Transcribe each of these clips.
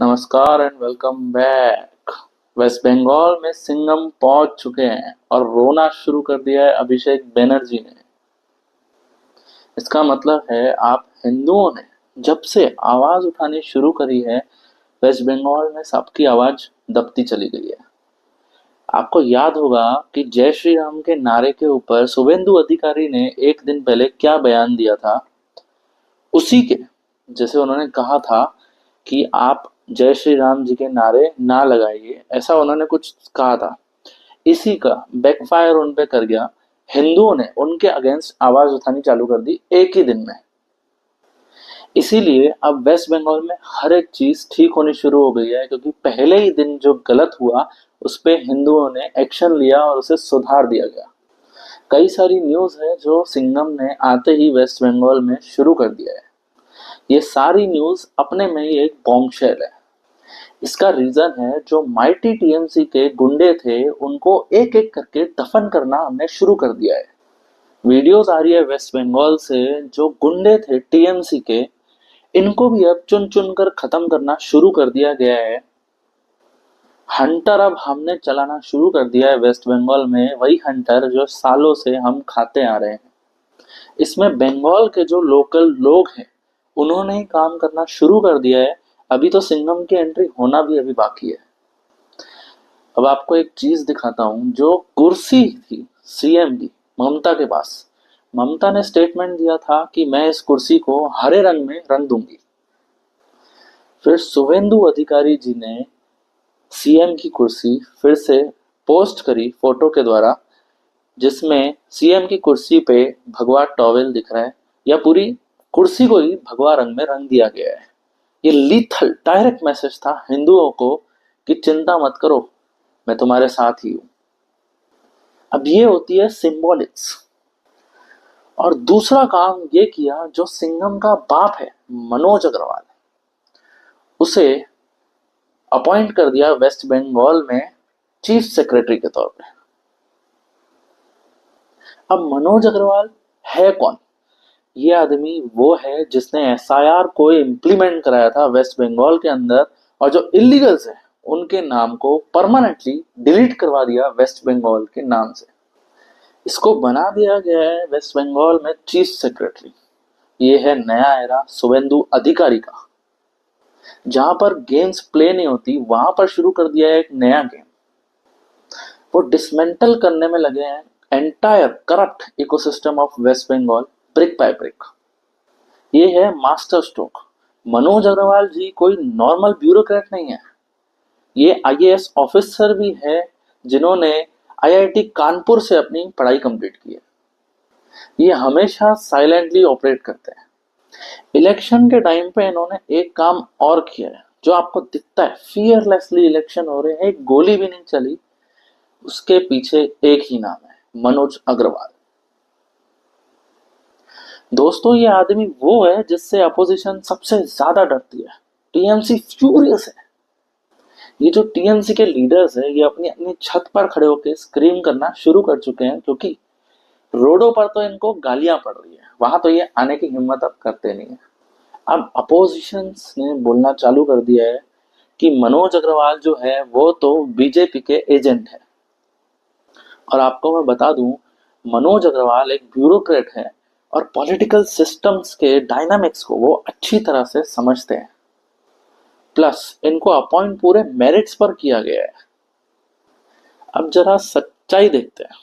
नमस्कार and welcome back. West Bengal में सिंघम पहुंच चुके हैं और रोना शुरू कर दिया है अभिषेक बनर्जी ने। इसका मतलब है आप हिंदुओं ने जब से आवाज उठानी शुरू करी है, वेस्ट बंगाल में सबकी आवाज दबती चली गई है। आपको याद होगा कि जय श्री राम के नारे के ऊपर शुभेंदु अधिकारी ने एक दिन पहले क्या बयान दिया था। उसी के जैसे उन्होंने कहा था कि आप जय श्री राम जी के नारे ना लगाइए, ऐसा उन्होंने कुछ कहा था। इसी का बैकफायर उन पे कर गया। हिंदुओं ने उनके अगेंस्ट आवाज उठानी चालू कर दी एक ही दिन में। इसीलिए अब वेस्ट बंगाल में हर एक चीज ठीक होनी शुरू हो गई है, क्योंकि पहले ही दिन जो गलत हुआ उस पे हिंदुओं ने एक्शन लिया और उसे सुधार दिया गया। कई सारी न्यूज है जो सिंघम ने आते ही वेस्ट बंगाल में शुरू कर दिया है। ये सारी न्यूज अपने में ही एक बॉम्बशेल है। इसका रीजन है जो माइटी टीएमसी के गुंडे थे उनको एक एक करके दफन करना हमने शुरू कर दिया है। वीडियोस आ रही है वेस्ट बंगाल से, जो गुंडे थे टीएमसी के, इनको भी अब चुन चुन कर खत्म करना शुरू कर दिया गया है। हंटर अब हमने चलाना शुरू कर दिया है वेस्ट बंगाल में, वही हंटर जो सालों से हम खाते आ रहे हैं। इसमें बंगाल के जो लोकल लोग हैं उन्होंने ही काम करना शुरू कर दिया है। अभी तो सिंघम की एंट्री होना भी अभी बाकी है। अब आपको एक चीज दिखाता हूं। जो कुर्सी थी सीएम की ममता के पास, ममता ने स्टेटमेंट दिया था कि मैं इस कुर्सी को हरे रंग में रंग दूंगी। फिर शुभेंदु अधिकारी जी ने सीएम की कुर्सी फिर से पोस्ट करी फोटो के द्वारा, जिसमें सीएम की कुर्सी पे भगवा टॉवेल दिख रहा है, या पूरी कुर्सी को ही भगवा रंग में रंग दिया गया है। ये लीथल डायरेक्ट मैसेज था हिंदुओं को कि चिंता मत करो, मैं तुम्हारे साथ ही हूं। अब ये होती है सिंबॉलिक्स। और दूसरा काम ये किया, जो सिंघम का बाप है मनोज अग्रवाल, उसे अपॉइंट कर दिया वेस्ट बंगाल में चीफ सेक्रेटरी के तौर पे। अब मनोज अग्रवाल है कौन? ये आदमी वो है जिसने एसआईआर को इम्प्लीमेंट कराया था वेस्ट बंगाल के अंदर, और जो इलीगल्स है उनके नाम को परमानेंटली डिलीट करवा दिया वेस्ट बंगाल के नाम से। इसको बना दिया गया है वेस्ट बंगाल में चीफ सेक्रेटरी। ये है नया एरा शुभेंदु अधिकारी का। जहां पर गेम्स प्ले नहीं होती वहां पर शुरू कर दिया है एक नया गेम। वो डिसमेंटल करने में लगे हैं entire corrupt ecosystem of West Bengal, brick by brick. ये है मास्टर स्ट्रोक। मनोज अग्रवाल जी कोई नॉर्मल ब्यूरोक्रेट नहीं है। ये आईएएस ऑफिसर भी है जिन्होंने आईआईटी कानपुर से अपनी पढ़ाई कंप्लीट की है। ये हमेशा साइलेंटली ऑपरेट करते हैं। इलेक्शन के टाइम पे इन्होंने एक काम और किया है जो आपको दिखता है, फियरलेसली इलेक्शन हो रहे हैं, एक गोली भी नहीं चली, उसके पीछे एक ही नाम है, मनोज अग्रवाल। दोस्तों, ये आदमी वो है जिससे अपोजिशन सबसे ज्यादा डरती है। टीएमसी फ्यूरियस है। ये जो टीएमसी के लीडर्स है ये अपनी अपनी छत पर खड़े होकर स्क्रीम करना शुरू कर चुके हैं, क्योंकि रोडों पर तो इनको गालियां पड़ रही है, वहां तो ये आने की हिम्मत अब करते नहीं है। अब अपोजिशन ने बोलना चालू कर दिया है कि मनोज अग्रवाल जो है वो तो बीजेपी के एजेंट है। और आपको मैं बता दूं, मनोज अग्रवाल एक ब्यूरोक्रेट है और पॉलिटिकल सिस्टम्स के डायनामिक्स को वो अच्छी तरह से समझते हैं। प्लस इनको अपॉइंट पूरे मेरिट्स पर किया गया है। अब जरा सच्चाई देखते हैं।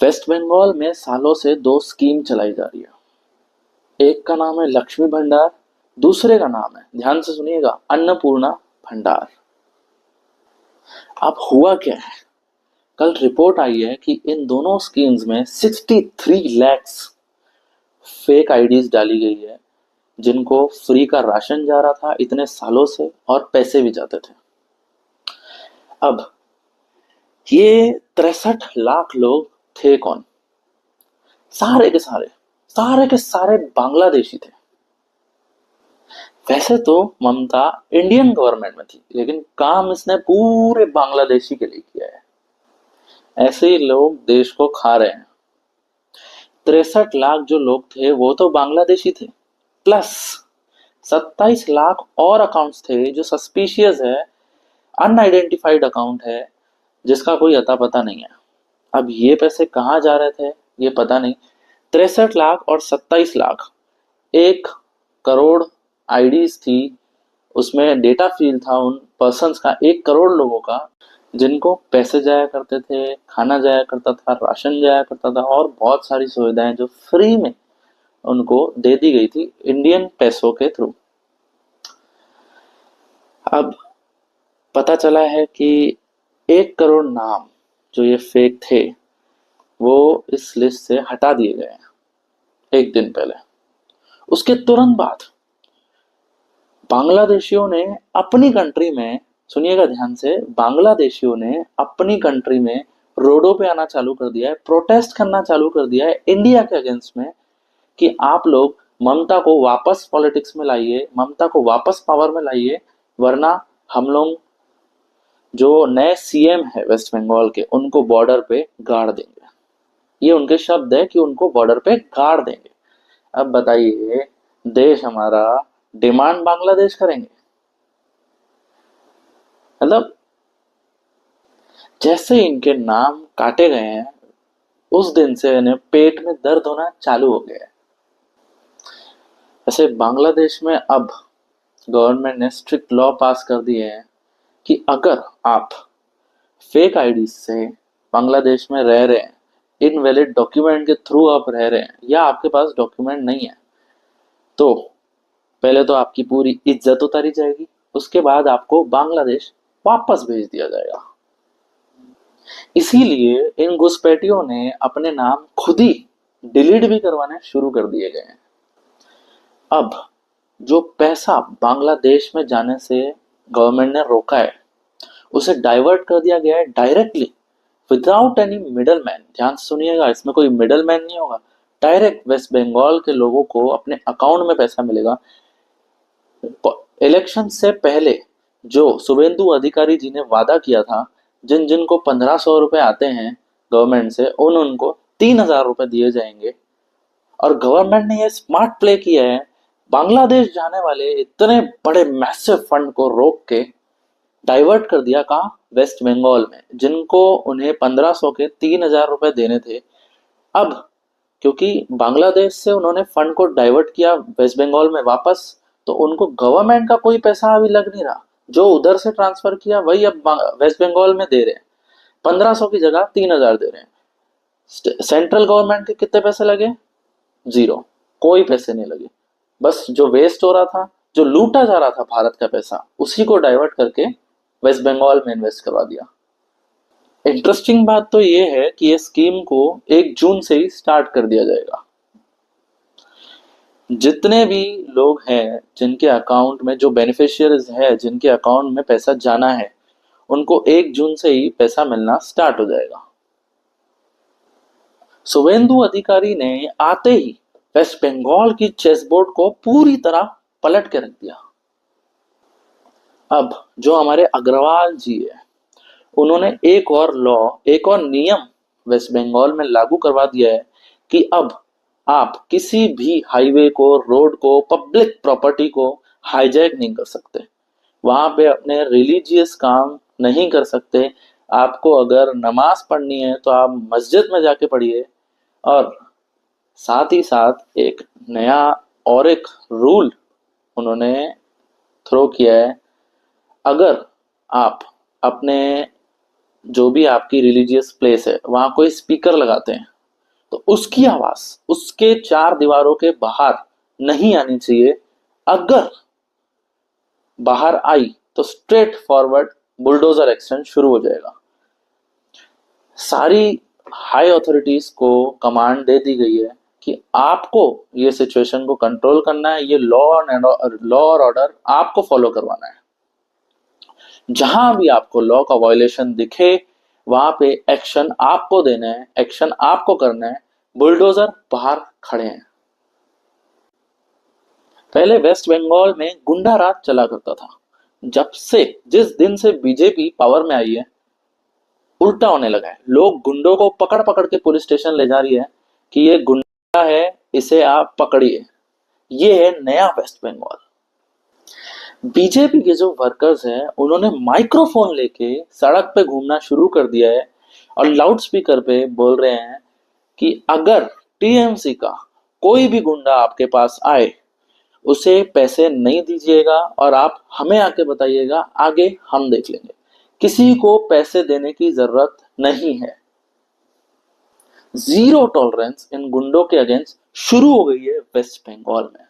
वेस्ट बंगाल में सालों से दो स्कीम चलाई जा रही है। एक का नाम है लक्ष्मी भंडार, दूसरे का नाम है, ध्यान से सुनिएगा, अन्नपूर्णा भंडार। अब हुआ क्या है, कल रिपोर्ट आई है कि इन दोनों स्कीम्स में 63 लैक्स फेक आईडीज डाली गई है, जिनको फ्री का राशन जा रहा था इतने सालों से और पैसे भी जाते थे। अब ये 63 लाख लोग थे कौन? सारे के सारे बांग्लादेशी थे। वैसे तो ममता इंडियन गवर्नमेंट में थी, लेकिन काम इसने पूरे बांग्लादेशी के लिए किया है। ऐसे ही लोग देश को खा रहे हैं। 63 लाख जो लोग थे वो तो बांग्लादेशी थे, प्लस 27 लाख और अकाउंट्स थे जो सस्पिशियस है, अनआइडेंटिफाइड अकाउंट है, जिसका कोई अता पता नहीं है। अब ये पैसे कहाँ जा रहे थे ये पता नहीं। 63 लाख और 27 लाख, 1 करोड़ आईडीज थी, उसमें डेटा फील्ड था उन पर्सन्स का, 1 करोड़ लोगों का, जिनको पैसे जाया करते थे, खाना जाया करता था, राशन जाया करता था, और बहुत सारी सुविधाएं जो फ्री में उनको दे दी गई थी इंडियन पैसों के थ्रू। अब पता चला है कि 1 करोड़ नाम जो ये फेक थे वो इस लिस्ट से हटा दिए गए हैं एक दिन पहले। उसके तुरंत बाद बांग्लादेशियों ने अपनी कंट्री में, सुनिएगा ध्यान से, बांग्लादेशियों ने अपनी कंट्री में रोडों पे आना चालू कर दिया है, प्रोटेस्ट करना चालू कर दिया है इंडिया के अगेंस्ट में कि आप लोग ममता को वापस पॉलिटिक्स में लाइए, ममता को वापस पावर में लाइए, वरना हम लोग जो नए सीएम है वेस्ट बंगाल के उनको बॉर्डर पे गाड़ देंगे। ये उनके शब्द है कि उनको बॉर्डर पे गाड़ देंगे। अब बताइए, देश हमारा डिमांड बांग्लादेश करेंगे? मतलब जैसे इनके नाम काटे गए हैं उस दिन से इन्हें पेट में दर्द होना चालू हो गया है। ऐसे बांग्लादेश में अब गवर्नमेंट ने स्ट्रिक्ट लॉ पास कर दिए हैं कि अगर आप फेक आईडी से बांग्लादेश में रह रहे हैं, इनवैलिड डॉक्यूमेंट के थ्रू आप रह रहे हैं, या आपके पास डॉक्यूमेंट नहीं है, तो पहले तो आपकी पूरी इज्जत उतारी जाएगी, उसके बाद आपको बांग्लादेश वापस भेज दिया जाएगा। इसीलिए इन घुसपैठियों ने अपने नाम खुद ही डिलीट भी करवाने शुरू कर दिए गए हैं। अब जो पैसा बांग्लादेश में जाने से गवर्नमेंट ने रोका है उसे डाइवर्ट कर दिया गया है directly, without any middle man. ध्यान से सुनिएगा, इसमें कोई मिडल मैन नहीं होगा, डायरेक्ट वेस्ट बंगाल के लोगों को अपने अकाउंट में पैसा मिलेगा। इलेक्शन से पहले जो शुभेंदु अधिकारी जी ने वादा किया था, जिन जिन को 1500 रुपए आते हैं गवर्नमेंट से, उनको 3000 रुपए दिए जाएंगे। और गवर्नमेंट ने यह स्मार्ट प्ले किया है, बांग्लादेश जाने वाले इतने बड़े मैसिव फंड को रोक के डाइवर्ट कर दिया कहाँ? वेस्ट बंगाल में, जिनको उन्हें 1500 के 3000 रुपए देने थे। अब क्योंकि बांग्लादेश से उन्होंने फंड को डाइवर्ट किया वेस्ट बंगाल में वापस, तो उनको गवर्नमेंट का कोई पैसा अभी लग नहीं रहा, जो उधर से ट्रांसफर किया वही अब वेस्ट बंगाल में दे रहे हैं। 1500 की जगह 3000 दे रहे हैं। सेंट्रल गवर्नमेंट के कितने पैसे लगे? 0, कोई पैसे नहीं लगे। बस जो वेस्ट हो रहा था, जो लूटा जा रहा था भारत का पैसा, उसी को डाइवर्ट करके वेस्ट बंगाल में इन्वेस्ट करवा दिया। इंटरेस्टिंग बात तो ये है कि ये स्कीम को 1 जून से ही स्टार्ट कर दिया जाएगा। जितने भी लोग हैं जिनके अकाउंट में, जो बेनिफिशियरीज है जिनके अकाउंट में पैसा जाना है, उनको 1 जून से ही पैसा मिलना स्टार्ट हो जाएगा। शुभेंदु अधिकारी ने आते ही वेस्ट बंगाल की चेस बोर्ड को पूरी तरह पलट के रख दिया। अब जो हमारे अग्रवाल जी है, उन्होंने एक और नियम वेस्ट बंगाल में लागू करवा दिया है कि अब आप किसी भी हाईवे को, रोड को, पब्लिक प्रॉपर्टी को हाईजैक नहीं कर सकते, वहां पे अपने रिलीजियस काम नहीं कर सकते। आपको अगर नमाज पढ़नी है तो आप मस्जिद में जाके पढ़िए। और साथ ही साथ एक नया और एक रूल उन्होंने थ्रो किया है, अगर आप अपने जो भी आपकी रिलीजियस प्लेस है वहां कोई स्पीकर लगाते हैं तो उसकी आवाज उसके 4 दीवारों के बाहर नहीं आनी चाहिए। अगर बाहर आई तो स्ट्रेट फॉरवर्ड बुलडोजर एक्शन शुरू हो जाएगा। सारी हाई अथॉरिटीज को कमांड दे दी गई है कि आपको ये सिचुएशन को कंट्रोल करना है, ये लॉ और ऑर्डर आपको फॉलो करवाना है। जहां भी आपको लॉ का वायलेशन दिखे वहां पे एक्शन आपको देना है, एक्शन आपको करना है। बुलडोजर बाहर खड़े हैं। पहले वेस्ट बंगाल में गुंडा राज चला करता था, जिस दिन से बीजेपी पावर में आई है उल्टा होने लगा है। लोग गुंडों को पकड़ पकड़ के पुलिस स्टेशन ले जा रही है कि ये गुंडा है, इसे आप पकड़िए। ये है नया वेस्ट बंगाल। बीजेपी के जो वर्कर्स हैं उन्होंने माइक्रोफोन लेके सड़क पे घूमना शुरू कर दिया है और लाउड स्पीकर पे बोल रहे हैं कि अगर टीएमसी का कोई भी गुंडा आपके पास आए, उसे पैसे नहीं दीजिएगा और आप हमें आके बताइएगा, आगे हम देख लेंगे। किसी को पैसे देने की जरूरत नहीं है। जीरो टॉलरेंस इन गुंडों के अगेंस्ट शुरू हो गई है वेस्ट बंगाल में।